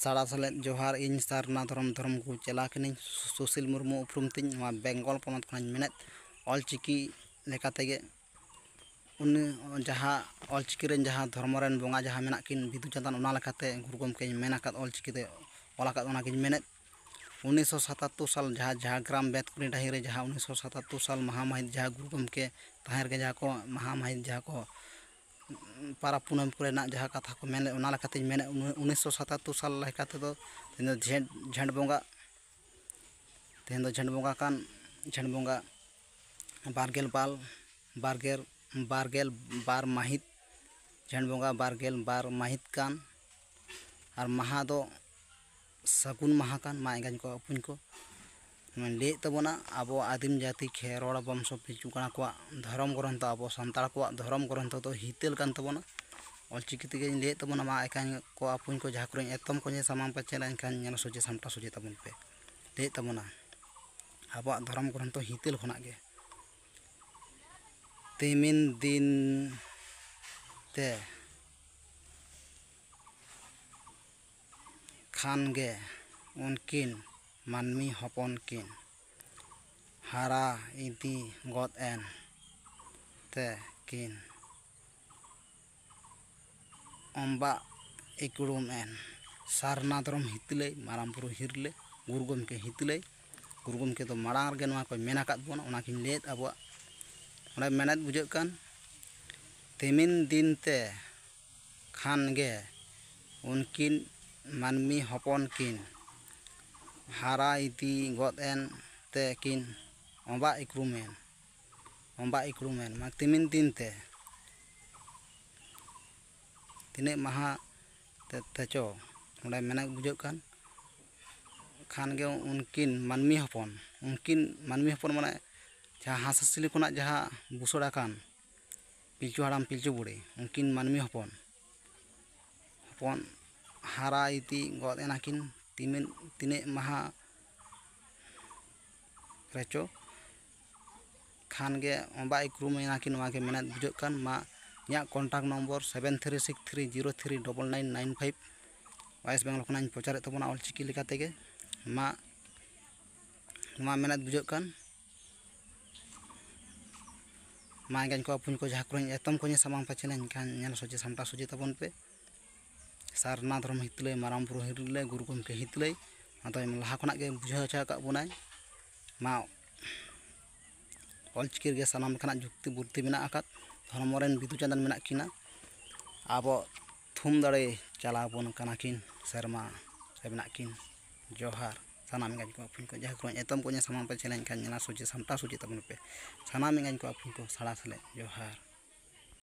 साड़ा सलेद जोहार इन सारना धर्म को चला कनी सुशील मुर्मू उपरुम तिन बेंगल पनत खन मेनेत ऑलचिकी लेकातेगे उन जहाँ ऑलचिकी रेन जहाँ धर्म रेन बोंगा जहाँ मेना किन बिदु चंदन ओना लेकाते गुरु गमके मेना काद ऑलचिकी ते ओला काद ओना किन मेनेत 1977 साल जहाँ झाग्राम बेतकुनी डाही रे जहाँ 1977 साल महामाहित जहाँ गुरु गमके ताहेर के जहाँ को महामाहित जहाँ को पारा पूनम कुरेना जहाँ कथा को मेने ओना लेकाते मेने 1977 साल लेकाते तो झेंड बोंगा तेहेन झेंड बोंगा कान झेंड बोंगा बारगेल बार माहित झेंड बोंगा बारगेल बार माहित कान और महा दो सगुन महा कान मा एंगाñ को अपुñ को ले तबना आबो आदिम जाति खेरवाड़ा वंश पिछू कना को धर्म ग्रंथ आबो संताल को धर्म ग्रंथ तो हितेल कान तबना ऑलचिकी तेगे ले तबना मा एकाñ को अपुñ को जहाँ करे एतम को सामान पचेला एनखान नेल सोजे सामटा सोजे तबन पे ले तबना आबो धर्म ग्रंथ हितेल खना गे तेमिन दिन ते खान गे उनकिन मानमी हपन किन हारा इदी गद एन ते किन अम्बा इकुड़ुम एन सारना धर्म हितले मारामपुर हिरले गुरु गमके हितले गुरु गमके तो माड़ांग रगे नोआ को मेना काद बोना ओना किन लेत आबो ओना मेनत बुझाग कान तेमिन दिन ते खान गे उनकिन मानमी हपन किन हारा इदी गद एन ते किन अम्बा इकुड़ुमेन मा तेमिन दिन ते तिने महा तेचो ओंडे मेना बुझाग कान खान गे उनकिन मानमी हपन माने जहाँ हांससिली खुना जहाँ बुसड़ा कान पिलचू हाड़ाम पिलचू बुढ़ी उनकिन मानमी हपन हारा इति गद एना किन तिने महा रेचो खान गे अम्बा इकुड़ुम एना किन वागे मेना बुझाग कान मा या कॉन्टैक्ट नम्बर 7363039995 वेस्ट बेंगल खना प्रचार तबना ऑलचिकी लेकातेगे मा मेना बुझाग कान मा एंगाñ को अपुñ को जहाँ करे एतम को सामान पचेला एनखान नेल सोजे सामटा सोजे तबन पे सारना धर्म हितले मारामपुर हिरले गुरु गमके हितले आदो लाहा खना गे बुझा चा का बनाय मा ऑलचिकी गे सानाम खना जुक्ति बुद्धि मेना आकात धर्म रेन बिदु चंदन मेना किना आबो थुम दाड़े चला बोन कना किन शर्मा रे मेना किन जोहार सानाम एंगाñ को अपुñ को जहाँ करे एतम को सामान पचेला एनखान नेला सोजे सामटा सोजे तबन पे सानाम एंगाñ को अपुñ को साड़ा सले जोहार।